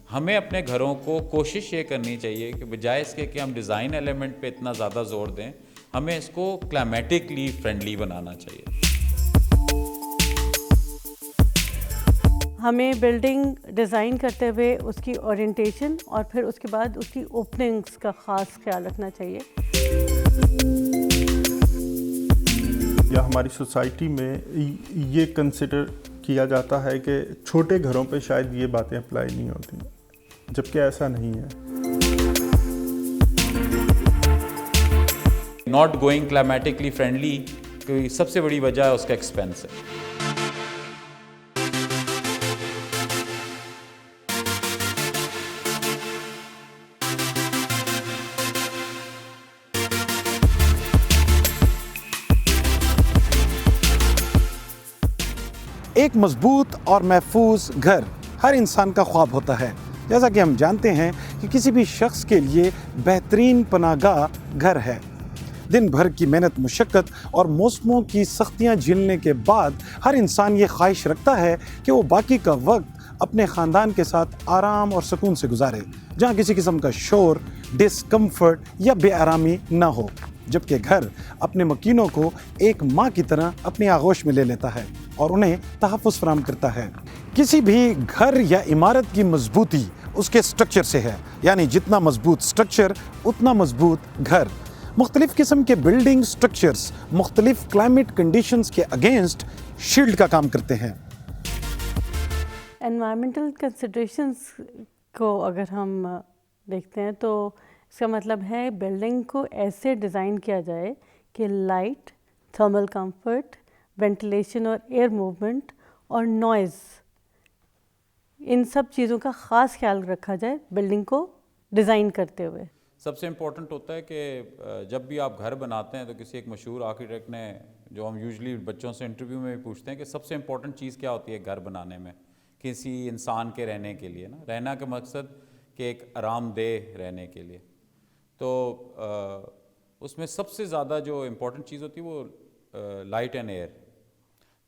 हमें अपने घरों को कोशिश ये करनी चाहिए कि बजाय इसके कि हम डिज़ाइन एलिमेंट पे इतना ज़्यादा जोर दें, हमें इसको क्लाइमेटिकली फ्रेंडली बनाना चाहिए। हमें बिल्डिंग डिज़ाइन करते हुए उसकी ओरिएंटेशन और फिर उसके बाद उसकी ओपनिंग्स का ख़ास ख्याल रखना चाहिए। या हमारी सोसाइटी में ये कंसिडर किया जाता है कि छोटे घरों पे शायद ये बातें अप्लाई नहीं होती, जबकि ऐसा नहीं है। नॉट गोइंग क्लाइमेटिकली फ्रेंडली की सबसे बड़ी वजह है उसका एक्सपेंस है। एक मजबूत और महफूज घर हर इंसान का ख्वाब होता है। जैसा कि हम जानते हैं कि किसी भी शख्स के लिए बेहतरीन पनाहगाह घर है। दिन भर की मेहनत, मुशक्क़त और मौसमों की सख्तियां झेलने के बाद हर इंसान ये ख्वाहिश रखता है कि वो बाकी का वक्त अपने ख़ानदान के साथ आराम और सुकून से गुजारे, जहाँ किसी किस्म का शोर, डिस्कम्फर्ट या बेआरामी ना हो। जबकि घर अपने मकीनों को एक माँ की तरह अपनी आगोश में ले लेता है और उन्हें तहफ़्फ़ुज़ फराहम करता है। किसी भी घर या इमारत की मजबूती उसके स्ट्रक्चर से है, यानी जितना मजबूत स्ट्रक्चर उतना मजबूत घर। मुख्तलिफ़ किस्म के बिल्डिंग स्ट्रक्चर्स मुख्तलिफ़ क्लाइमेट कंडीशंस के अगेंस्ट शील्ड का काम करते हैं। एनवायरमेंटल कंसिडरेशंस को अगर हम देखते हैं तो इसका मतलब है बिल्डिंग को ऐसे डिज़ाइन किया जाए कि लाइट, थर्मल कंफर्ट, वेंटिलेशन और एयर मूवमेंट और नॉइज़, इन सब चीज़ों का ख़ास ख्याल रखा जाए बिल्डिंग को डिज़ाइन करते हुए। सबसे इम्पोर्टेंट होता है कि जब भी आप घर बनाते हैं तो किसी एक मशहूर आर्किटेक्ट ने, जो हम यूजुअली बच्चों से इंटरव्यू में भी पूछते हैं कि सबसे इम्पोर्टेंट चीज़ क्या होती है घर बनाने में किसी इंसान के रहने के लिए, ना रहना का मकसद कि एक आरामदेह रहने के लिए। तो उसमें सबसे ज़्यादा जो इम्पोर्टेंट चीज़ होती है वो लाइट एंड एयर।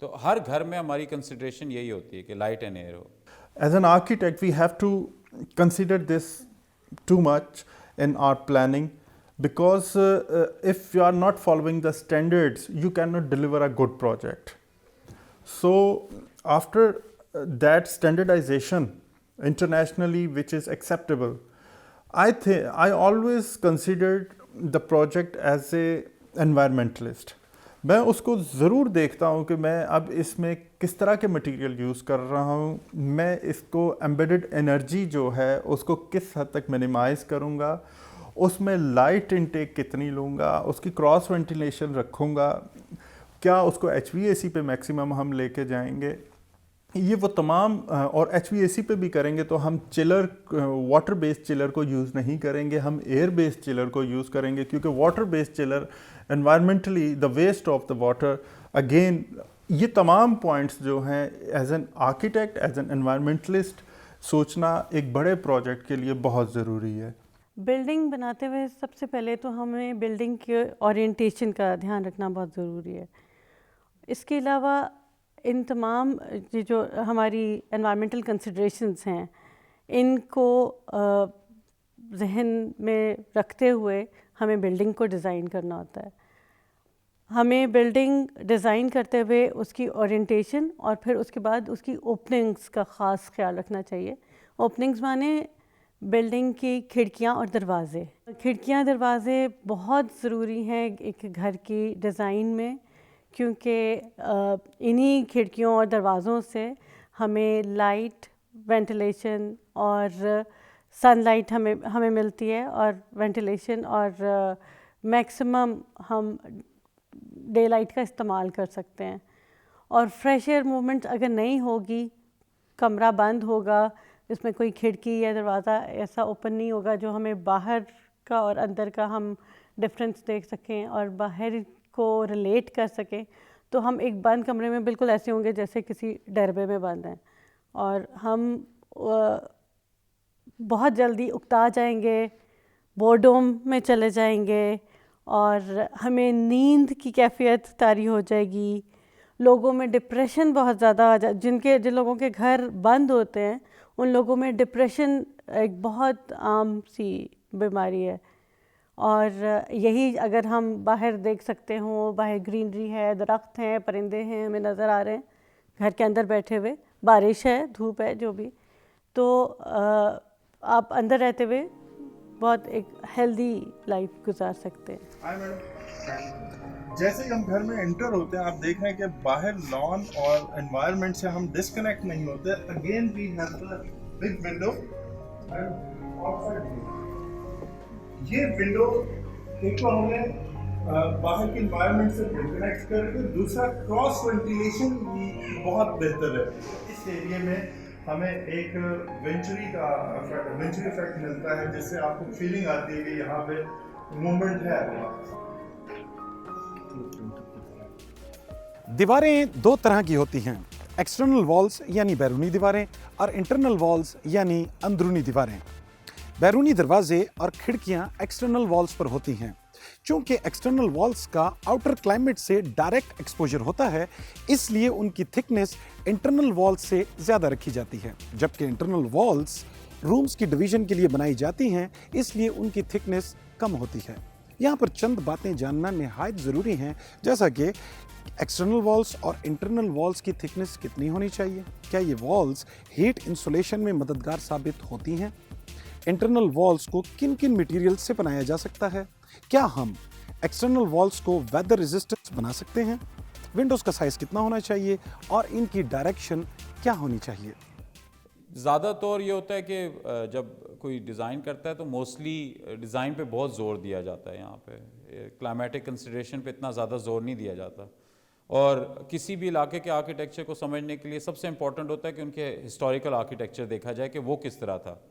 तो हर घर में हमारी कंसिडरेशन यही होती है कि लाइट एंड एयर हो। As an architect, we have to consider this too much in our planning, because if you are not following the standards, you cannot deliver a good project. So after that standardization internationally, which is acceptable, I always considered the project as a environmentalist. मैं उसको ज़रूर देखता हूँ कि मैं अब इसमें किस तरह के मटेरियल यूज़ कर रहा हूँ, मैं इसको एम्बेडेड एनर्जी जो है उसको किस हद तक मिनिमाइज़ करूँगा, उसमें लाइट इनटेक कितनी लूँगा, उसकी क्रॉस वेंटिलेशन रखूँगा, क्या उसको HVAC पे मैक्सिमम हम लेके जाएंगे, ये वो तमाम। और HVAC पे भी करेंगे तो हम चिलर, वाटर बेस्ड चिलर को यूज़ नहीं करेंगे, हम एयर बेस्ड चिलर को यूज़ करेंगे, क्योंकि water based chiller environmentally the waste of the water, again ये तमाम पॉइंट्स जो हैं as an architect, as an environmentalist सोचना एक बड़े प्रोजेक्ट के लिए बहुत ज़रूरी है। बिल्डिंग बनाते हुए सबसे पहले तो हमें बिल्डिंग के ओरिएंटेशन का ध्यान रखना बहुत ज़रूरी है। इसके अलावा इन तमाम ये जो हमारी एनवायरमेंटल कंसिडरेशंस हैं, इनको जहन में रखते हुए हमें बिल्डिंग को डिज़ाइन करना होता है। हमें बिल्डिंग डिज़ाइन करते हुए उसकी ओरिएंटेशन और फिर उसके बाद उसकी ओपनिंग्स का ख़ास ख्याल रखना चाहिए। ओपनिंग्स माने बिल्डिंग की खिड़कियाँ और दरवाज़े। खिड़कियाँ दरवाज़े बहुत ज़रूरी हैं एक घर की डिज़ाइन में, क्योंकि इन्हीं खिड़कियों और दरवाज़ों से हमें लाइट, वेंटिलेशन और सनलाइट हमें मिलती है, और वेंटिलेशन और मैक्सिमम हम डे लाइट का इस्तेमाल कर सकते हैं। और फ्रेश एयर मूवमेंट अगर नहीं होगी, कमरा बंद होगा, इसमें कोई खिड़की या दरवाज़ा ऐसा ओपन नहीं होगा जो हमें बाहर का और अंदर का हम डिफरेंस देख सकें और बाहर को रिलेट कर सकें, तो हम एक बंद कमरे में बिल्कुल ऐसे होंगे जैसे किसी डरबे में बंद हैं, और हम बहुत जल्दी उकता जाएंगे, बोर्डोम में चले जाएंगे और हमें नींद की कैफियत तारी हो जाएगी। लोगों में डिप्रेशन बहुत ज़्यादा आ जिन लोगों के घर बंद होते हैं उन लोगों में डिप्रेशन एक बहुत आम सी बीमारी है। और यही अगर हम बाहर देख सकते हों, बाहर ग्रीनरी है, दरख्त हैं, परिंदे हैं, हमें नज़र आ रहे हैं, घर के अंदर बैठे हुए, बारिश है, धूप है, जो भी, तो आप अंदर रहते हुए बहुत एक हेल्दी लाइफ गुजार सकते हैं। हाय मैडम, जैसे ही हम घर में एंटर होते हैं आप देख रहे हैं कि बाहर लॉन और एनवायरनमेंट से हम डिस्कनेक्ट नहीं होते। Again we have the big window and outside ये विंडो एक तो हमें बाहर के एनवायरनमेंट से डिस्कनेक्ट करके, दूसरा क्रॉस वेंटिलेशन बहुत बेहतर है। इस एरिया में हमें एक वेंचुरी इफेक्ट मिलता है, जिससे आपको फीलिंग आती है कि यहाँ पे मूवमेंट है। दीवारें दो तरह की होती हैं, एक्सटर्नल वॉल्स यानी बैरूनी दीवारें और इंटरनल वॉल्स यानी अंदरूनी दीवारें। बैरूनी दरवाजे और खिड़कियां एक्सटर्नल वॉल्स पर होती हैं। चूंकि एक्सटर्नल वॉल्स का आउटर क्लाइमेट से डायरेक्ट एक्सपोजर होता है, इसलिए उनकी थिकनेस इंटरनल वॉल्स से ज़्यादा रखी जाती है, जबकि इंटरनल वॉल्स रूम्स की डिवीजन के लिए बनाई जाती हैं, इसलिए उनकी थिकनेस कम होती है। यहाँ पर चंद बातें जानना निहायत ज़रूरी हैं, जैसा कि एक्सटर्नल वॉल्स और इंटरनल वॉल्स की थिकनेस कितनी होनी चाहिए, क्या ये वॉल्स हीट इंसुलेशन में मददगार साबित होती हैं, इंटरनल वॉल्स को किन किन मटेरियल से बनाया जा सकता है, क्या हम एक्सटर्नल वॉल्स को वेदर रेजिस्टेंस बना सकते हैं, विंडोज़ का साइज़ कितना होना चाहिए और इनकी डायरेक्शन क्या होनी चाहिए। ज़्यादातर ये होता है कि जब कोई डिज़ाइन करता है तो मोस्टली डिज़ाइन पे बहुत ज़ोर दिया जाता है। यहाँ पे क्लाइमेटिक कंसिडरेशन पे इतना ज़्यादा ज़ोर नहीं दिया जाता। और किसी भी इलाके के आर्किटेक्चर को समझने के लिए सबसे इम्पॉर्टेंट होता है कि उनके हिस्टोरिकल आर्किटेक्चर देखा जाए कि वो किस तरह था,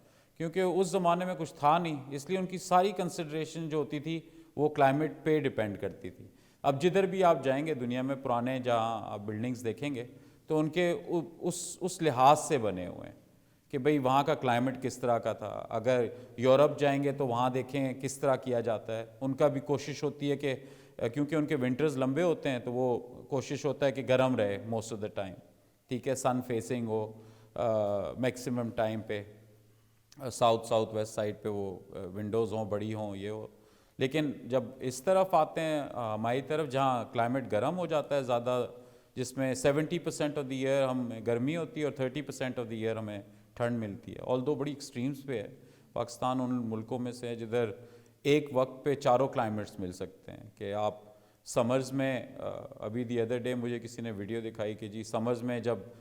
क्योंकि उस ज़माने में कुछ था नहीं, इसलिए उनकी सारी कंसिडरेशन जो होती थी वो क्लाइमेट पे डिपेंड करती थी। अब जिधर भी आप जाएंगे दुनिया में, पुराने जहाँ आप बिल्डिंग्स देखेंगे तो उनके उस लिहाज से बने हुए हैं कि भाई वहाँ का क्लाइमेट किस तरह का था। अगर यूरोप जाएंगे तो वहाँ देखें किस तरह किया जाता है। उनका भी कोशिश होती है कि क्योंकि उनके विंटर्स लंबे होते हैं तो वो कोशिश होता है कि गर्म रहे मोस्ट ऑफ द टाइम, ठीक है, सन फेसिंग हो मैक्सिमम टाइम पे, साउथ वेस्ट साइड पे वो विंडोज़ हों, बड़ी हों, ये हो। लेकिन जब इस तरफ आते हैं हमारी तरफ जहाँ क्लाइमेट गर्म हो जाता है ज़्यादा, जिसमें 70% ऑफ द ईयर हमें गर्मी होती है और 30% ऑफ द ईयर हमें ठंड मिलती है। ऑल्दो बड़ी एक्सट्रीम्स पे है, पाकिस्तान उन मुल्कों में से है जिधर एक वक्त पे चारों क्लाइमेट्स मिल सकते हैं कि आप समर्स में अभी दी अदर डे मुझे किसी ने वीडियो दिखाई कि जी समर्स में जब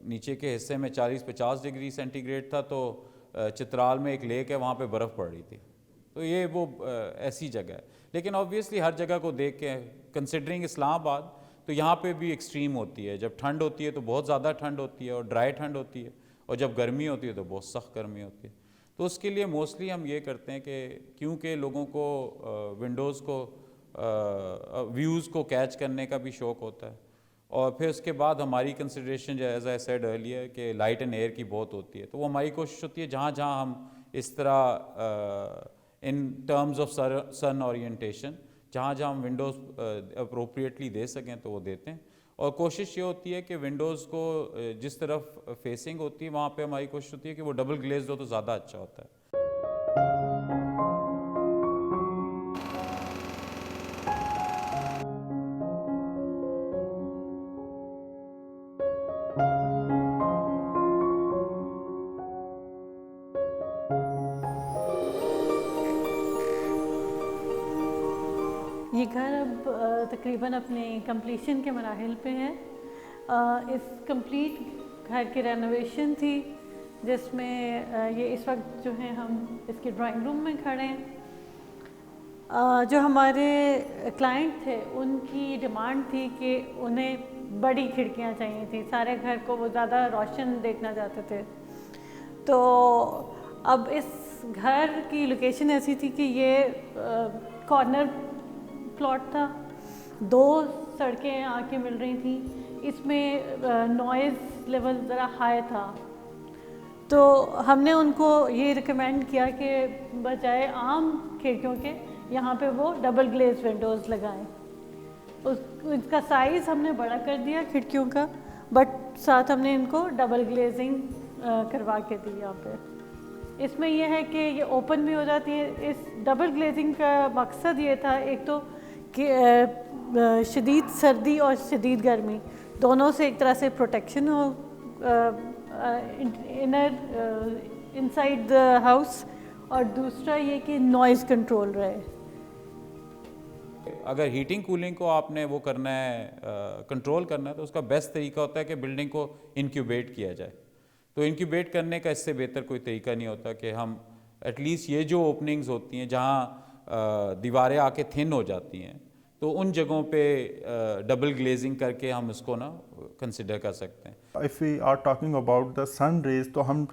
नीचे के हिस्से में 40-50 डिग्री सेंटीग्रेड था तो चित्राल में एक लेक है, वहाँ पे बर्फ़ पड़ रही थी। तो ये वो ऐसी जगह है। लेकिन ऑब्वियसली हर जगह को देख के कंसिडरिंग इस्लामाबाद, तो यहाँ पे भी एक्सट्रीम होती है। जब ठंड होती है तो बहुत ज़्यादा ठंड होती है और ड्राई ठंड होती है, और जब गर्मी होती है तो बहुत सख्त गर्मी होती है। तो उसके लिए मोस्टली हम ये करते हैं कि क्योंकि लोगों को विंडोज़ को व्यूज़ को कैच करने का भी शौक़ होता है, और फिर उसके बाद हमारी कंसिडरेशन जो एज आई सेड अर्लियर कि लाइट एंड एयर की बहुत होती है। तो वो हमारी कोशिश होती है जहाँ जहाँ हम इस तरह in terms of sun orientation जहाँ जहाँ हम विंडोज़ अप्रोप्रिएटली दे सकें तो वो देते हैं। और कोशिश ये होती है कि विंडोज़ को जिस तरफ फेसिंग होती है वहाँ पे हमारी कोशिश होती है कि वो डबल ग्लेज्ड हो तो ज़्यादा अच्छा होता है। ये घर अब तकरीबन अपने कंप्लीशन के मराहिल पे है। इस कंप्लीट घर की रेनोवेशन थी, जिसमें ये इस वक्त जो है हम इसके ड्राइंग रूम में खड़े हैं। जो हमारे क्लाइंट थे उनकी डिमांड थी कि उन्हें बड़ी खिड़कियां चाहिए थी, सारे घर को वो ज़्यादा रोशन देखना चाहते थे। तो अब इस घर की लोकेशन ऐसी थी कि ये कॉर्नर प्लॉट था, 2 सड़कें आके मिल रही थी, इसमें नॉइज़ लेवल ज़रा हाई था। तो हमने उनको ये रिकमेंड किया कि बजाय आम खिड़कियों के यहाँ पे वो डबल ग्लेज विंडोज़ लगाएं। उसका साइज़ हमने बड़ा कर दिया खिड़कियों का, बट साथ हमने इनको डबल ग्लेजिंग करवा के दी यहाँ पे। इसमें यह है कि ये ओपन भी हो जाती है। इस डबल ग्लेजिंग का मकसद ये था, एक तो कि शदीद सर्दी और शदीद गर्मी दोनों से एक तरह से प्रोटेक्शन हो इनसाइड द हाउस, और दूसरा ये कि नॉइज़ कंट्रोल रहे। अगर हीटिंग कूलिंग को आपने वो करना है, कंट्रोल करना है, तो उसका बेस्ट तरीका होता है कि बिल्डिंग को इंक्यूबेट किया जाए। तो इंक्यूबेट करने का इससे बेहतर कोई तरीका नहीं होता कि हम एटलीस्ट ये जो ओपनिंग्स होती हैं जहाँ दीवारें आके थिन हो जाती हैं, तो उन जगहों पे डबल ग्लेजिंग करके हम इसको ना कंसिडर कर सकते हैं। If we are talking about the sun rays, तो हम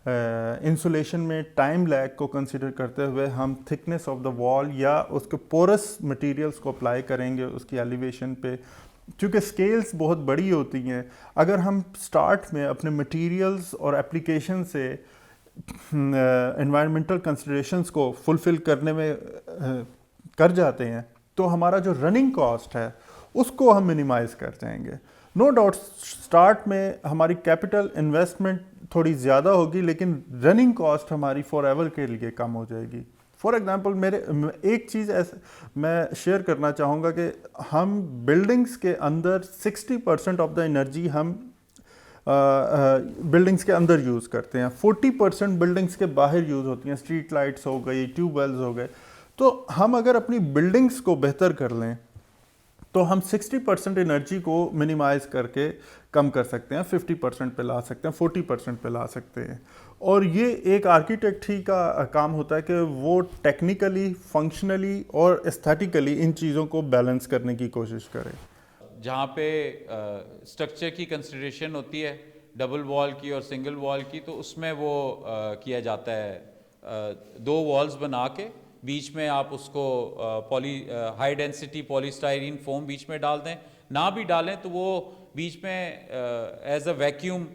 इंसुलेशन में टाइम लैग को कंसिडर करते हुए हम थिकनेस ऑफ द वॉल या उसके पोरस मटेरियल्स को अप्लाई करेंगे उसकी एलिवेशन पे। क्योंकि स्केल्स बहुत बड़ी होती हैं, अगर हम स्टार्ट में अपने मटेरियल्स और एप्लीकेशन से एनवायरमेंटल कंसिडरेशंस को फुलफ़िल करने में कर जाते हैं, तो हमारा जो रनिंग कॉस्ट है उसको हम मिनिमाइज़ कर जाएंगे। नो डाउट स्टार्ट में हमारी कैपिटल इन्वेस्टमेंट थोड़ी ज़्यादा होगी, लेकिन रनिंग कॉस्ट हमारी फॉर एवर के लिए कम हो जाएगी। फॉर एग्ज़ाम्पल एक चीज़ ऐसे मैं शेयर करना चाहूँगा कि हम बिल्डिंग्स के अंदर 60% ऑफ द एनर्जी हम बिल्डिंग्स के अंदर यूज़ करते हैं, 40% बिल्डिंग्स के बाहर यूज़ होती हैं, स्ट्रीट लाइट्स हो गई, ट्यूबवेल्स हो गए। तो हम अगर अपनी बिल्डिंग्स को बेहतर कर लें तो हम 60% एनर्जी को मिनिमाइज़ करके कम कर सकते हैं, 50% पे ला सकते हैं, 40% पे ला सकते हैं। और ये एक आर्किटेक्ट ही का काम होता है कि वो टेक्निकली, फंक्शनली और एस्थेटिकली इन चीज़ों को बैलेंस करने की कोशिश करे। जहाँ पे स्ट्रक्चर की कंसिडरेशन होती है डबल वॉल की और सिंगल वॉल की, तो उसमें वो किया जाता है 2 वॉल्स बना के बीच में आप उसको हाई डेंसिटी पॉलीस्टाइरीन फोम बीच में डाल दें, ना भी डालें तो वो बीच में एज अ वैक्यूम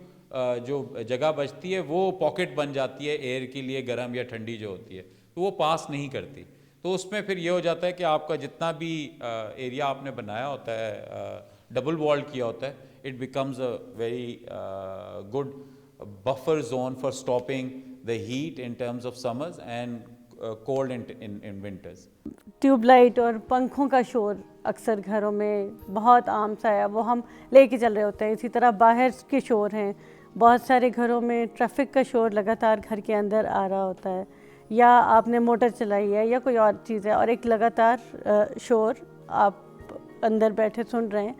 जो जगह बचती है वो पॉकेट बन जाती है एयर के लिए, गर्म या ठंडी जो होती है, तो वो पास नहीं करती। तो उसमें फिर ये हो जाता है कि आपका जितना भी एरिया आपने बनाया होता है, डबल वॉल्ड किया होता है, it becomes a very good buffer zone for stopping the heat in terms of summers and cold in winters. Tubelight और पंखों का शोर अक्सर घरों में बहुत आम सा है, वो हम लेके चल रहे होते हैं। इसी तरह बाहर के शोर हैं, बहुत सारे घरों में ट्रैफिक का शोर लगातार घर के अंदर आ रहा होता है, या आपने मोटर चलाई है या कोई और चीज़ है और एक लगातार शोर आप अंदर बैठे सुन रहे हैं।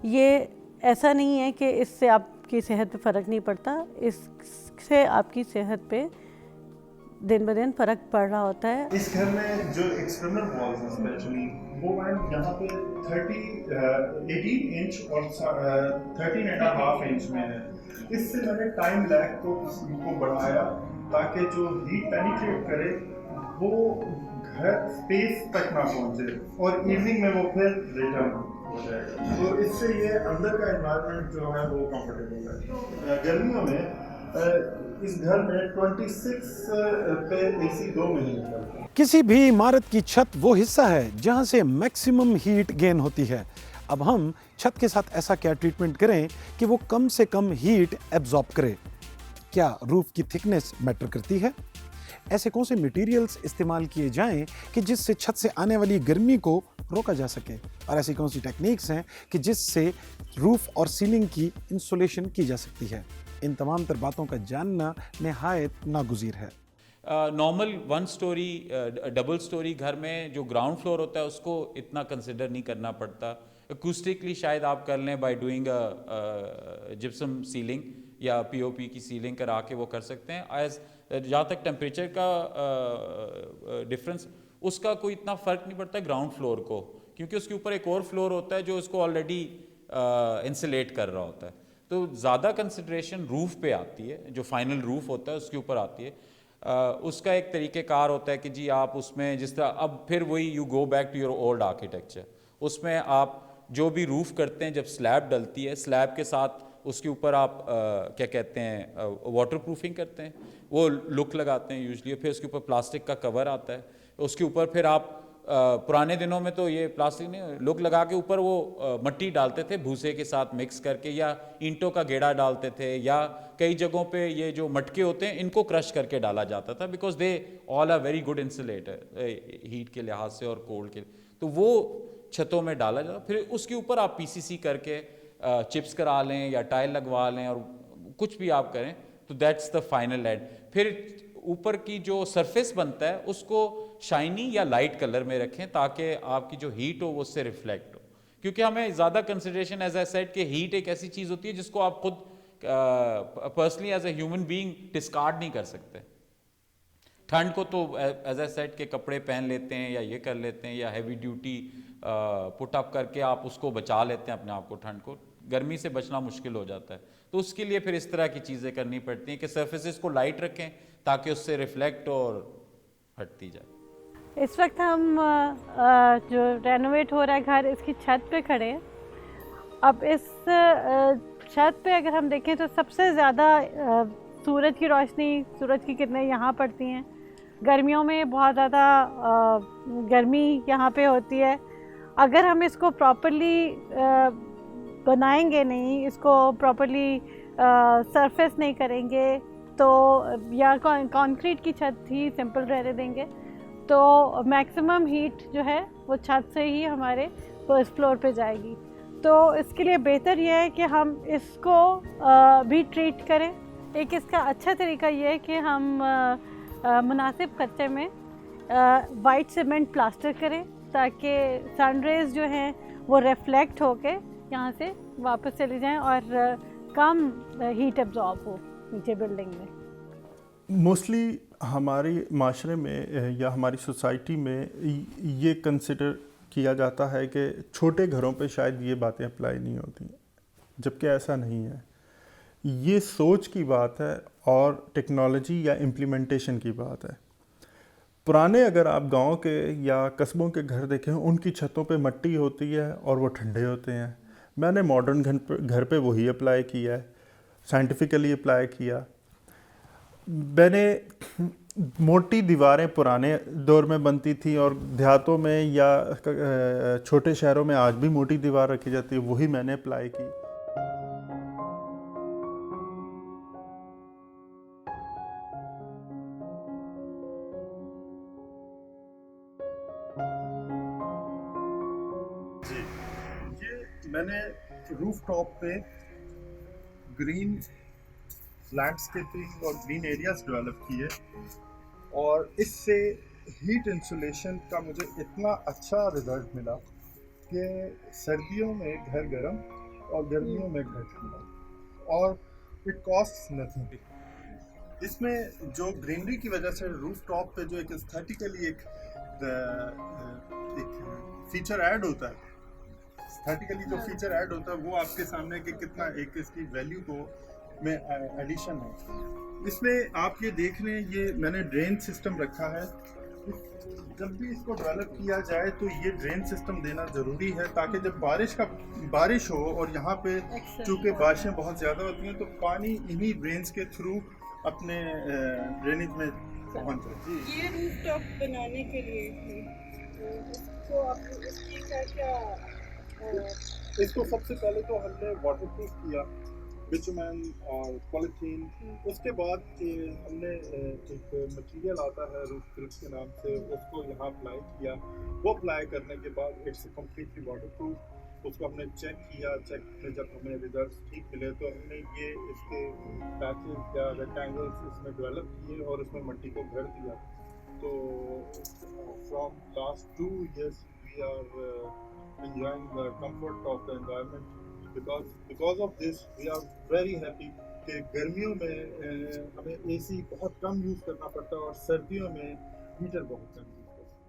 ये ऐसा नहीं है कि इससे आपकी सेहत पे फ़र्क नहीं पड़ता, इससे आपकी सेहत पे दिन ब दिन फ़र्क पड़ रहा होता है। इस घर में जो एक्सटर्नल वॉल्स हैं स्पेशली, वो मैम यहाँ पे 18 इंच और 13.5 इंच में है। इससे मैंने टाइम लैग को बढ़ाया ताकि जो हीट पेनिट्रेट करे वो घर स्पेस तक ना पहुँचे और इवनिंग में वो फिर रिटर्न हो जाएगा। तो इससे ये अंदर का एनवायरनमेंट जो है वो कंफर्टेबल है। गर्मियों में इस घर में 26 पे AC 2 महीने चलता है। किसी भी इमारत की छत वो हिस्सा है जहां से मैक्सिमम हीट गेन होती है। अब हम छत के साथ ऐसा क्या ट्रीटमेंट करें कि वो कम से कम हीट एब्जॉर्ब करे? क्या रूफ की थिकनेस मैटर करती है? ऐसे कौन से मटेरियल्स इस्तेमाल किए जाएं कि जिससे छत से आने वाली गर्मी को रोका जा सके? और ऐसी कौन सी टेक्निक्स हैं कि जिससे रूफ और सीलिंग की इंसुलेशन की जा सकती है? इन तमाम तर बातों का जानना निहायत नागुज़ीर है। नॉर्मल 1 स्टोरी डबल स्टोरी घर में जो ग्राउंड फ्लोर होता है उसको इतना कंसिडर नहीं करना पड़ता। अकूस्टिकली शायद आप कर लें बाय डूइंग जिप्सम सीलिंग या पीओपी की सीलिंग करा के वो कर सकते हैं। एज जहाँ तक टेम्परेचर का डिफरेंस, उसका कोई इतना फ़र्क नहीं पड़ता ग्राउंड फ्लोर को, क्योंकि उसके ऊपर एक और फ्लोर होता है जो उसको ऑलरेडी इंसुलेट कर रहा होता है। तो ज़्यादा कंसिडरेशन रूफ़ पे आती है, जो फाइनल रूफ़ होता है उसके ऊपर आती है। उसका एक तरीक़ेकार होता है कि जी आप उसमें जिस तरह, अब फिर वही you go back to your old architecture, उसमें आप जो भी रूफ़ करते हैं, जब स्लैब डलती है, स्लैब के साथ उसके ऊपर आप क्या कहते हैं वाटर प्रूफिंग करते हैं, वो लुक लगाते हैं यूजली। फिर उसके ऊपर प्लास्टिक का कवर आता है, उसके ऊपर फिर आप पुराने दिनों में तो ये प्लास्टिक नहीं, लोग लगा के ऊपर वो मट्टी डालते थे भूसे के साथ मिक्स करके, या ईंटों का गेड़ा डालते थे, या कई जगहों पे ये जो मटके होते हैं इनको क्रश करके डाला जाता था, because they all are very good insulator heat के लिहाज से और कोल्ड के, तो वो छतों में डाला जाता। फिर उसके ऊपर आप पीसीसी करके चिप्स करा लें या टाइल लगवा लें और कुछ भी आप करें, तो दैट्स द फाइनल एड। फिर ऊपर की जो सरफेस बनता है उसको शाइनी या लाइट कलर में रखें ताकि आपकी जो हीट हो वो उससे रिफ्लेक्ट हो, क्योंकि हमें ज़्यादा कंसिडरेशन एज आई सेड कि हीट एक ऐसी चीज़ होती है जिसको आप खुद personally as a human being discard नहीं कर सकते। ठंड को तो एज आई सेड के कपड़े पहन लेते हैं या ये कर लेते हैं, या हैवी ड्यूटी पुट अप करके आप उसको बचा लेते हैं अपने आप को, ठंड को, गर्मी से बचना मुश्किल हो जाता है। तो उसके लिए फिर इस तरह की चीज़ें करनी पड़ती हैं कि सरफेसेस को लाइट रखें ताकि उससे रिफ्लेक्ट और हटती जाए। इस वक्त हम जो रेनोवेट हो रहा है घर, इसकी छत पे खड़े हैं। अब इस छत पे अगर हम देखें तो सबसे ज़्यादा सूरज की रोशनी, सूरज की किरणें यहाँ पड़ती हैं। गर्मियों में बहुत ज़्यादा गर्मी यहाँ पे होती है। अगर हम इसको प्रॉपर्ली बनाएंगे नहीं, इसको प्रॉपर्ली सरफेस नहीं करेंगे, तो या कंक्रीट की छत ही सिंपल रहने देंगे, तो मैक्सिमम हीट जो है वो छत से ही हमारे फर्स्ट फ्लोर पे जाएगी। तो इसके लिए बेहतर यह है कि हम इसको भी ट्रीट करें। एक इसका अच्छा तरीका ये है कि हम मुनासिब खर्चे में वाइट सीमेंट प्लास्टर करें ताकि सनरेज जो हैं वो रिफ्लेक्ट होके यहाँ से वापस चली जाएं और कम हीट एब्जॉर्ब हो नीचे बिल्डिंग में। मोस्टली हमारे माशरे में या हमारी सोसाइटी में ये कंसिडर किया जाता है कि छोटे घरों पे शायद ये बातें अप्लाई नहीं होती, जबकि ऐसा नहीं है। ये सोच की बात है और टेक्नोलॉजी या इम्प्लीमेंटेशन की बात है। पुराने अगर आप गांव के या कस्बों के घर देखें, उनकी छतों पे मिट्टी होती है और वो ठंडे होते हैं। मैंने मॉडर्न घर पे वही अप्लाई किया है, साइंटिफिकली अप्लाई किया। मैंने मोटी दीवारें पुराने दौर में बनती थी और देहातों में या छोटे शहरों में आज भी मोटी दीवार रखी जाती है, वही मैंने अप्लाई की। जी, ये मैंने रूफ टॉप पे ग्रीन लैंडस्केपिंग और ग्रीन एरियाज डेवलप किए और इससे हीट इंसुलेशन का मुझे इतना अच्छा रिजल्ट मिला कि सर्दियों में घर गर्म और गर्मियों में घर ठंडा, और इट कॉस्ट नथिंग। इसमें जो ग्रीनरी की वजह से रूफ टॉप पे जो एक एस्थेटिकली एक फीचर ऐड होता है, एस्थेटिकली जो फीचर ऐड होता है वो आपके सामने कि कितना एक इसकी वैल्यू को में एडिशन है। इसमें आप ये देख रहे हैं, ये मैंने ड्रेन सिस्टम रखा है। जब भी इसको डेवलप किया जाए तो ये ड्रेन सिस्टम देना ज़रूरी है ताकि जब बारिश हो और यहाँ पे चूँकि बारिशें बहुत ज़्यादा होती हैं तो पानी इन्हीं ड्रेन्स के थ्रू अपने ड्रेनेज में पहुँच जाए। ये रूफ टॉप बनाने के लिए तो आप इसकी क्या इसको सबसे पहले तो हमने वाटरप्रूफ किया, बिटुमेन और पॉलीथीन। उसके बाद हमने एक मटेरियल आता है रूफ ग्रिप के नाम से, उसको यहाँ अप्लाई किया। वो अप्लाई करने के बाद इट्स कम्प्लीटली वाटरप्रूफ। उसको हमने चेक किया, चेक में जब हमें रिजल्ट ठीक मिले तो हमने ये इसके पैचेस या रेक्टेंगल्स इसमें डेवलप किए और उसमें मिट्टी को भर दिया। तो from last 2 years we are enjoying the comfort of the environment. Because of this we are very happy कि गर्मियों में हमें एसी बहुत कम यूज़ करना पड़ता है और सर्दियों में हीटर बहुत कम यूज़ करते हैं।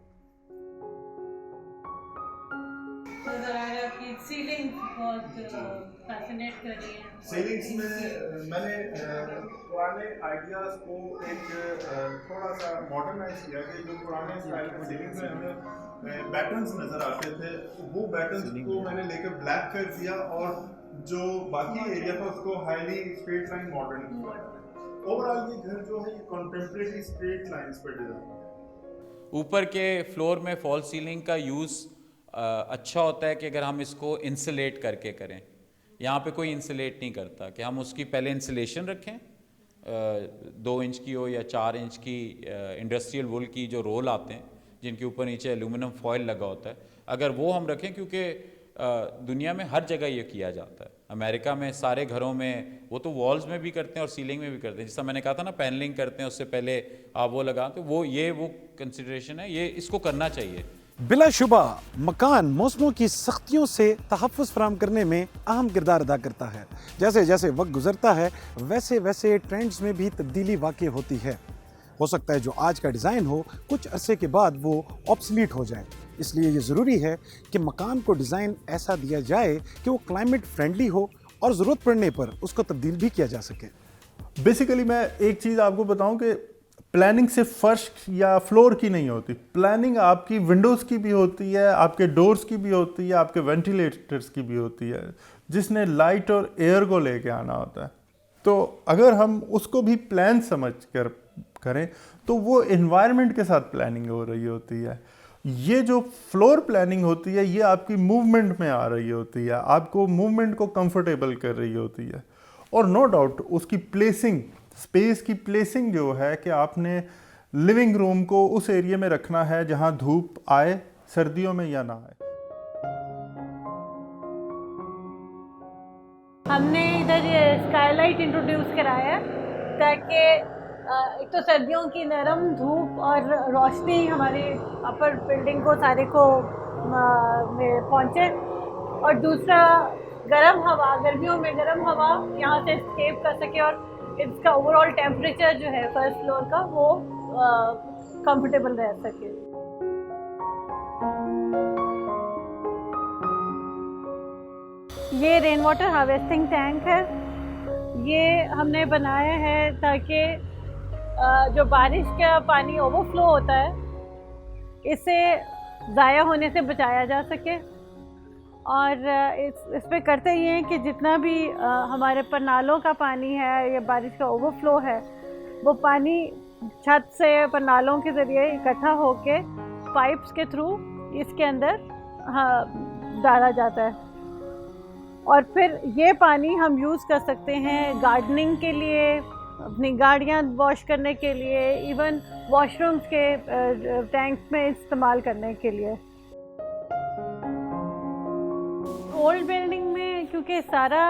सीलिंग बहुत फैसिनेट कर रही है। सीलिंग्स में मैंने पुराने आइडियाज़ को एक थोड़ा सा मॉडर्नाइज किया कि जो पुराने स्टाइल में सीलिंग्स में हमें पैटर्न्स नज़र आते थे, वो पैटर्न्स को मैंने लेकर ब्लैक कर दिया और जो बाकी एरिया था उसको हाईली स्ट्रेट लाइन मॉडर्न किया। ओवरऑल ये घर जो है ये कॉन्टेम्परेरी स्ट्रेट लाइंस पर डिजाइन है। ऊपर के फ्लोर में फॉल सीलिंग का यूज़ अच्छा होता है कि अगर हम इसको इंसुलेट करके करें। यहाँ पे कोई इंसुलेट नहीं करता, कि हम उसकी पहले इंसुलेशन रखें, 2 इंच की हो या 4 इंच की इंडस्ट्रियल वुल की जो रोल आते हैं जिनके ऊपर नीचे एल्यूमिनियम फॉयल लगा होता है, अगर वो हम रखें, क्योंकि दुनिया में हर जगह ये किया जाता है। अमेरिका में सारे घरों में वो तो वॉल्स में भी करते हैं और सीलिंग में भी करते हैं, जिससे मैंने कहा था ना पैनलिंग करते हैं उससे पहले आप वो लगा, तो वो कंसिडरेशन है, ये इसको करना चाहिए। बिलाशुबा मकान मौसमों की सख्तियों से तहफ़्फ़ुज़ फराहम करने में अहम किरदार अदा करता है। जैसे जैसे वक्त गुजरता है वैसे वैसे ट्रेंड्स में भी तब्दीली वाक़ई होती है। हो सकता है जो आज का डिज़ाइन हो कुछ अरसे के बाद वो ऑब्सलीट हो जाए। इसलिए ये ज़रूरी है कि मकान को डिज़ाइन ऐसा दिया जाए कि वो क्लाइमेट फ्रेंडली हो और ज़रूरत पड़ने पर उसको तब्दील भी किया जा सके। बेसिकली मैं एक चीज़ आपको बताऊं कि प्लानिंग सिर्फ फर्श या फ्लोर की नहीं होती, प्लानिंग आपकी विंडोज़ की भी होती है, आपके डोर्स की भी होती है, आपके वेंटिलेटर्स की भी होती है, जिसने लाइट और एयर को लेके आना होता है। तो अगर हम उसको भी प्लान समझ कर करें तो वो एनवायरनमेंट के साथ प्लानिंग हो रही होती है। ये जो फ्लोर प्लानिंग होती है ये आपकी मूवमेंट में आ रही होती है, आपको मूवमेंट को कंफर्टेबल कर रही होती है। और नो डाउट उसकी प्लेसिंग, स्पेस की प्लेसिंग जो है कि आपने लिविंग रूम को उस एरिया में रखना है जहां धूप आए सर्दियों में या ना आए। हमने इधर ये स्काईलाइट इंट्रोड्यूस कराया है ताकि एक तो सर्दियों की नरम धूप और रोशनी हमारी अपर बिल्डिंग को सारे को में पहुँचे, और दूसरा गर्म हवा, गर्मियों में गर्म हवा यहाँ से एस्केप कर सके और इसका ओवरऑल टेम्परेचर जो है फर्स्ट फ्लोर का वो कंफर्टेबल रह सके। ये रेन वाटर हार्वेस्टिंग टैंक है, ये हमने बनाया है ताकि जो बारिश का पानी ओवरफ्लो होता है इसे ज़ाया होने से बचाया जा सके। और इसमें करते ये हैं कि जितना भी हमारे पर नालों का पानी है या बारिश का ओवरफ्लो है वो पानी छत से पर नालों के ज़रिए इकट्ठा होके पाइप्स के थ्रू इसके अंदर डाला जाता है, और फिर ये पानी हम यूज़ कर सकते हैं गार्डनिंग के लिए, अपनी गाड़ियाँ वॉश करने के लिए, इवन वॉशरूम्स के टैंक में इस्तेमाल करने के लिए। ओल्ड बिल्डिंग में क्योंकि सारा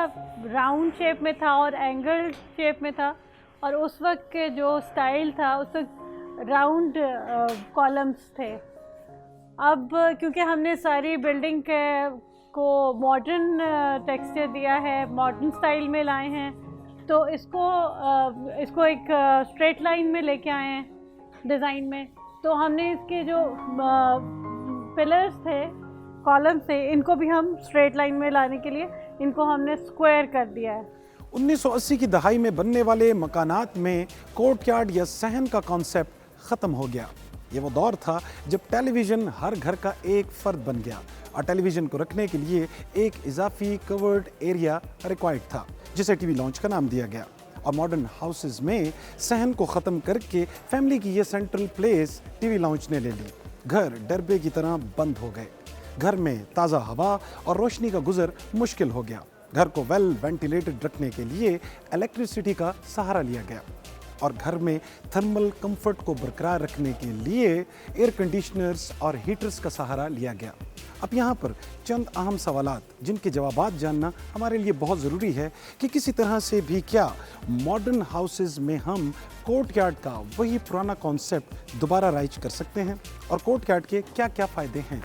राउंड शेप में था और एंगल शेप में था, और उस वक्त के जो स्टाइल था उस वक्त राउंड कॉलम्स थे। अब क्योंकि हमने सारी बिल्डिंग को मॉडर्न टेक्सचर दिया है, मॉडर्न स्टाइल में लाए हैं, तो इसको एक स्ट्रेट लाइन में लेके आए हैं डिज़ाइन में। तो हमने इसके जो पिलर्स थे, कॉलम थे, इनको भी हम स्ट्रेट लाइन में लाने के लिए इनको हमने स्क्वायर कर दिया है। 1980 की दहाई में बनने वाले मकानात में कोर्टयार्ड या सहन का कॉन्सेप्ट ख़त्म हो गया। ये वो दौर था जब टेलीविज़न हर घर का एक फ़र्द बन गया और टेलीविज़न को रखने के लिए एक इजाफी कवर्ड एरिया रिक्वायर्ड था जिसे टीवी लॉन्च का नाम दिया गया। और मॉडर्न हाउसेस में सहन को ख़त्म करके फैमिली की ये सेंट्रल प्लेस टीवी लॉन्च ने ले ली। घर डरबे की तरह बंद हो गए, घर में ताज़ा हवा और रोशनी का गुजर मुश्किल हो गया। घर को वेल वेंटिलेटेड रखने के लिए इलेक्ट्रिसिटी का सहारा लिया गया और घर में थर्मल कंफर्ट को बरकरार रखने के लिए एयर कंडीशनर्स और हीटर्स का सहारा लिया गया। अब यहाँ पर चंद अहम सवालात जिनके जवाबात जानना हमारे लिए बहुत ज़रूरी है कि किसी तरह से भी क्या मॉडर्न हाउसेस में हम कोर्टयार्ड का वही पुराना कॉन्सेप्ट दोबारा राइज कर सकते हैं और कोर्टयार्ड के क्या क्या फ़ायदे हैं।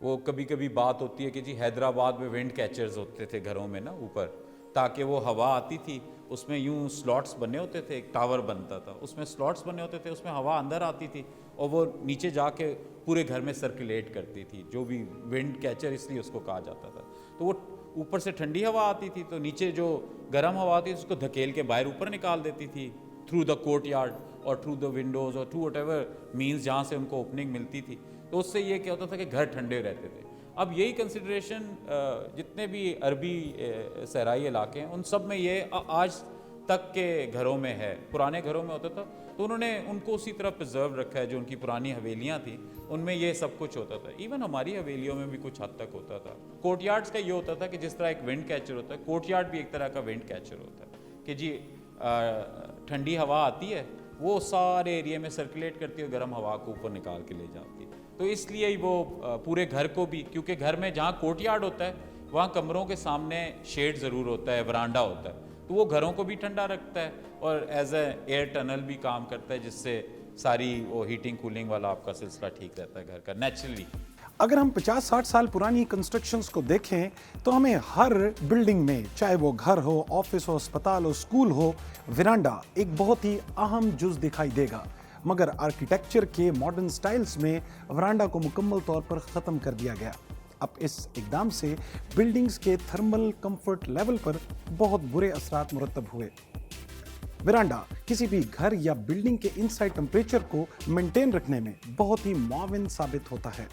वो कभी कभी बात होती है कि जी हैदराबाद में विंड कैचर्स होते थे घरों में ना ऊपर, ताकि वो हवा आती थी, उसमें यूं स्लॉट्स बने होते थे, एक टावर बनता था, उसमें स्लॉट्स बने होते थे, उसमें हवा अंदर आती थी और वो नीचे जाके पूरे घर में सर्कुलेट करती थी, जो भी विंड कैचर इसलिए उसको कहा जाता था। तो वो ऊपर से ठंडी हवा आती थी तो नीचे जो गर्म हवा आती थी उसको धकेल के बाहर ऊपर निकाल देती थी थ्रू द कोर्टयार्ड और थ्रू द विंडोज़ और थ्रू व्हाटएवर मीन्स जहाँ से उनको ओपनिंग मिलती थी। तो उससे ये क्या होता था कि घर ठंडे रहते थे। अब यही कंसिडरेशन जितने भी अरबी सहराई इलाके हैं उन सब में ये आज तक के घरों में है, पुराने घरों में होता था, तो उन्होंने उनको उसी तरह प्रिजर्व रखा है। जो उनकी पुरानी हवेलियाँ थी उनमें ये सब कुछ होता था। इवन हमारी हवेलियों में भी कुछ हद तक होता था। कोर्टयार्ड्स का ये होता था कि जिस तरह एक विंड कैचर होता है, कोर्टयार्ड भी एक तरह का विंड कैचर होता है कि जी ठंडी हवा आती है, वो सारे एरिया में सर्कुलेट करती है, गर्म हवा को ऊपर निकाल के ले जाती है। तो इसलिए ही वो पूरे घर को भी, क्योंकि घर में जहाँ कोर्टयार्ड होता है वहाँ कमरों के सामने शेड ज़रूर होता है, वरांडा होता है, तो वो घरों को भी ठंडा रखता है और एज ए एयर टनल भी काम करता है, जिससे सारी वो हीटिंग कूलिंग वाला आपका सिलसिला ठीक रहता है घर का नेचुरली। अगर हम 50-60 साल पुरानी कंस्ट्रक्शंस को देखें तो हमें हर बिल्डिंग में, चाहे वो घर हो, ऑफिस हो, अस्पताल हो, स्कूल हो, विरांडा एक बहुत ही अहम जुज दिखाई देगा। मगर आर्किटेक्चर के मॉडर्न स्टाइल्स में वरांडा को मुकम्मल तौर पर ख़त्म कर दिया गया। अब इस इकदाम से बिल्डिंग्स के थर्मल कंफर्ट लेवल पर बहुत बुरे असरात मुरतब हुए। वरांडा किसी भी घर या बिल्डिंग के इनसाइड टेम्परेचर को मेंटेन रखने में बहुत ही मुआविन साबित होता है।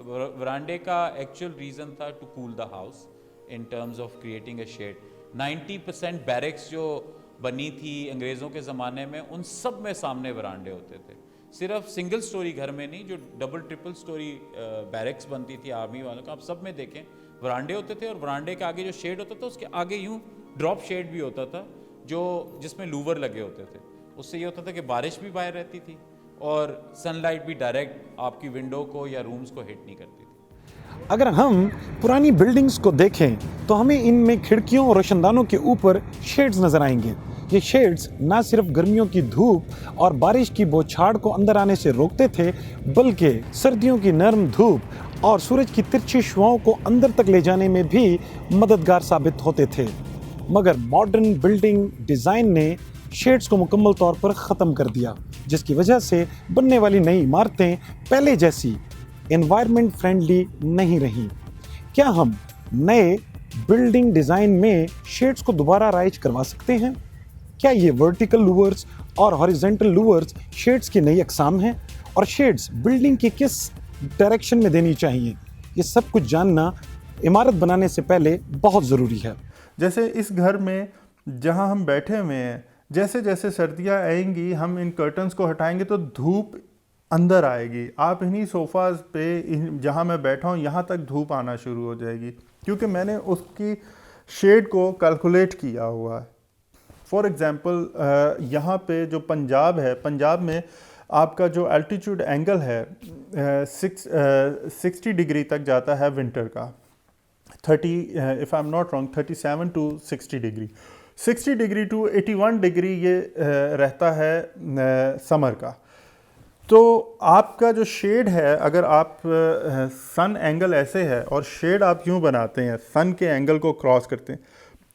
वरांडे का एक्चुअल रीज़न था to cool the house in terms of creating a shade. 90% barracks जो बनी थी अंग्रेज़ों के ज़माने में, उन सब में सामने वरांडे होते थे। सिर्फ सिंगल स्टोरी घर में नहीं, जो डबल ट्रिपल स्टोरी बैरक्स बनती थी आर्मी वालों का, आप सब में देखें वरांडे होते थे। और वरांडे के आगे जो शेड होता था, उसके आगे यूँ ड्रॉप शेड भी होता था जिसमें लूवर लगे होते थे। उससे ये होता था कि बारिश भी बाहर रहती थी और सनलाइट भी डायरेक्ट आपकी विंडो को या रूम्स को हिट नहीं करती थी। अगर हम पुरानी बिल्डिंग्स को देखें तो हमें इनमें खिड़कियों और रोशनदानों के ऊपर शेड्स नजर आएंगे। ये शेड्स ना सिर्फ गर्मियों की धूप और बारिश की बौछार को अंदर आने से रोकते थे, बल्कि सर्दियों की नर्म धूप और सूरज की तिरछी शुआओं को अंदर तक ले जाने में भी मददगार साबित होते थे। मगर मॉडर्न बिल्डिंग डिज़ाइन ने शेड्स को मुकम्मल तौर पर ख़त्म कर दिया, जिसकी वजह से बनने वाली नई इमारतें पहले जैसी एनवायरनमेंट फ्रेंडली नहीं रहीं। क्या हम नए बिल्डिंग डिज़ाइन में शेड्स को दोबारा राइज करवा सकते हैं? क्या ये वर्टिकल लूवर्स और हॉरिजॉन्टल लूवर्स शेड्स की नई अक़साम हैं? और शेड्स बिल्डिंग की किस डायरेक्शन में देनी चाहिए? ये सब कुछ जानना इमारत बनाने से पहले बहुत ज़रूरी है। जैसे इस घर में जहाँ हम बैठे हुए हैं, जैसे जैसे सर्दियाँ आएंगी हम इन कर्टन्स को हटाएंगे तो धूप अंदर आएगी। आप इन्हीं सोफ़ाज़ पे जहाँ मैं बैठा हूँ यहाँ तक धूप आना शुरू हो जाएगी, क्योंकि मैंने उसकी शेड को कैलकुलेट किया हुआ है। फॉर एग्ज़ाम्पल यहाँ पे जो पंजाब है, पंजाब में आपका जो एल्टीट्यूड एंगल है 60 डिग्री तक जाता है विंटर का। 30 if I am not wrong 37 to 60 degree, 60 degree to 81 degree ये रहता है समर का। तो आपका जो शेड है, अगर आप सन एंगल ऐसे है और शेड आप यूँ बनाते हैं, सन के एंगल को क्रॉस करते हैं,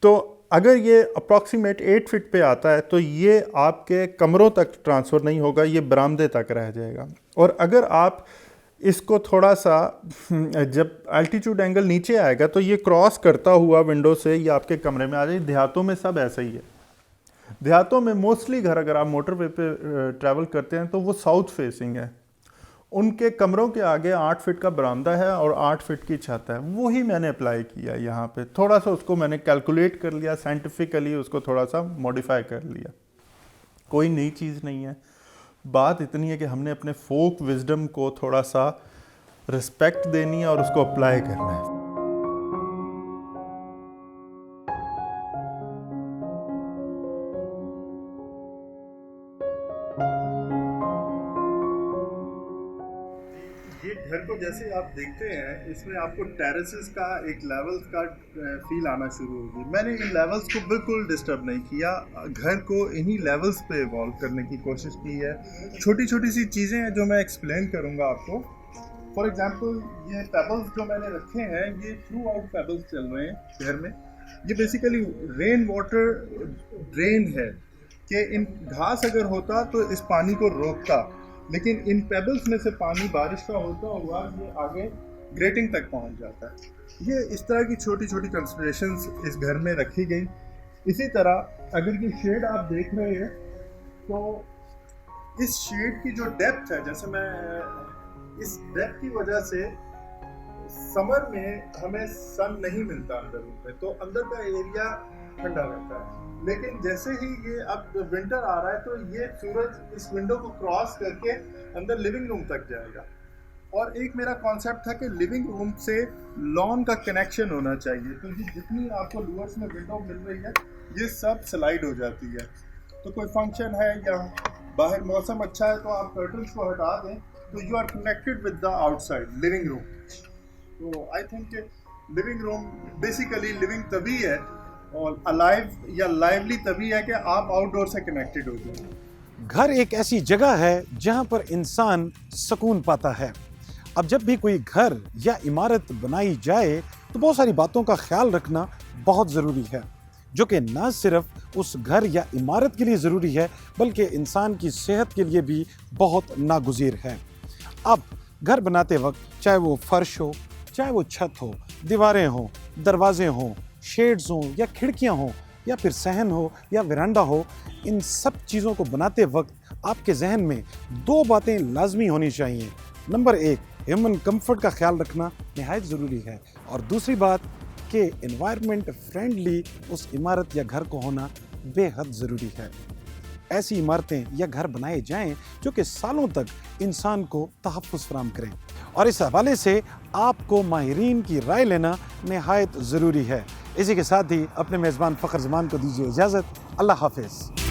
तो अगर ये अप्रॉक्सीमेट 8 फीट पे आता है तो ये आपके कमरों तक ट्रांसफ़र नहीं होगा, ये बरामदे तक रह जाएगा। और अगर आप इसको थोड़ा सा जब एल्टीट्यूड एंगल नीचे आएगा तो ये क्रॉस करता हुआ विंडो से ये आपके कमरे में आ जाए। देहातों में सब ऐसा ही है। देहातों में मोस्टली घर अगर आप मोटरवे पे ट्रैवल करते हैं तो वो साउथ फेसिंग है, उनके कमरों के आगे 8 फीट का बरामदा है और 8 फीट की छत है। वही मैंने अप्लाई किया यहाँ पे, थोड़ा सा उसको मैंने कैलकुलेट कर लिया, साइंटिफिकली उसको थोड़ा सा मॉडिफाई कर लिया। कोई नई चीज़ नहीं है, बात इतनी है कि हमने अपने फोक विजडम को थोड़ा सा रिस्पेक्ट देनी है और उसको अप्लाई करना है। ये घर को जैसे आप देखते हैं, इसमें आपको टेरेसेस का एक लेवल्स का फील आना शुरू होगी। मैंने इन लेवल्स को बिल्कुल डिस्टर्ब नहीं किया, घर को इन्हीं लेवल्स पे इवॉल्व करने की कोशिश की है। छोटी छोटी सी चीज़ें हैं जो मैं एक्सप्लेन करूँगा आपको। फॉर एग्जांपल ये पेबल्स जो मैंने रखे हैं, ये थ्रू आउट पेबल्स चल रहे हैं घर में। ये बेसिकली रेन वाटर ड्रेन है कि इन घास अगर होता तो इस पानी को रोकता, लेकिन इन पेबल्स में से पानी बारिश का होता हुआ ये आगे ग्रेटिंग तक पहुंच जाता है। ये इस तरह की छोटी छोटी कंसिडरेशंस इस घर में रखी गई। इसी तरह अगर ये शेड आप देख रहे हैं तो इस शेड की जो डेप्थ है, जैसे मैं इस डेप्थ की वजह से समर में हमें सन नहीं मिलता अंदर में, तो अंदर का एरिया ठंडा रहता है। लेकिन जैसे ही ये अब विंटर आ रहा है तो ये सूरज इस विंडो को क्रॉस करके अंदर लिविंग रूम तक जाएगा। और एक मेरा कॉन्सेप्ट था कि लिविंग रूम से लॉन का कनेक्शन होना चाहिए, क्योंकि जितनी आपको लूअर्स में विंडो मिल रही है ये सब स्लाइड हो जाती है। तो कोई फंक्शन है या बाहर मौसम अच्छा है तो आप कर्टन्स को हटा दें तो you are connected with the outside living room. तो I think living room basically living तभी है और अलाइव या लाइवली तभी है कि आप आउटडोर से कनेक्टेड हो जाए। घर एक ऐसी जगह है जहां पर इंसान सुकून पाता है। अब जब भी कोई घर या इमारत बनाई जाए तो बहुत सारी बातों का ख्याल रखना बहुत ज़रूरी है, जो कि न सिर्फ उस घर या इमारत के लिए ज़रूरी है बल्कि इंसान की सेहत के लिए भी बहुत नागुज़ीर है। अब घर बनाते वक्त चाहे वो फर्श हो, चाहे वो छत हो, दीवारें हों, दरवाजे हों, शेड्स हों या खिड़कियां हों या फिर सहन हो या वरांडा हो, इन सब चीज़ों को बनाते वक्त आपके जहन में दो बातें लाजमी होनी चाहिए। नंबर एक, ह्यूमन कंफर्ट का ख्याल रखना निहायत ज़रूरी है, और दूसरी बात कि एनवायरनमेंट फ्रेंडली उस इमारत या घर को होना बेहद ज़रूरी है। ऐसी इमारतें या घर बनाए जाएं जो कि सालों तक इंसान को तहफ़्फ़ुज़ फराहम करें, और इस हवाले से आपको माहिरीन की राय लेना निहायत ज़रूरी है। इसी के साथ ही अपने मेज़बान फ़ख्र ज़मान को दीजिए इजाज़त। अल्लाह हाफ़िज़।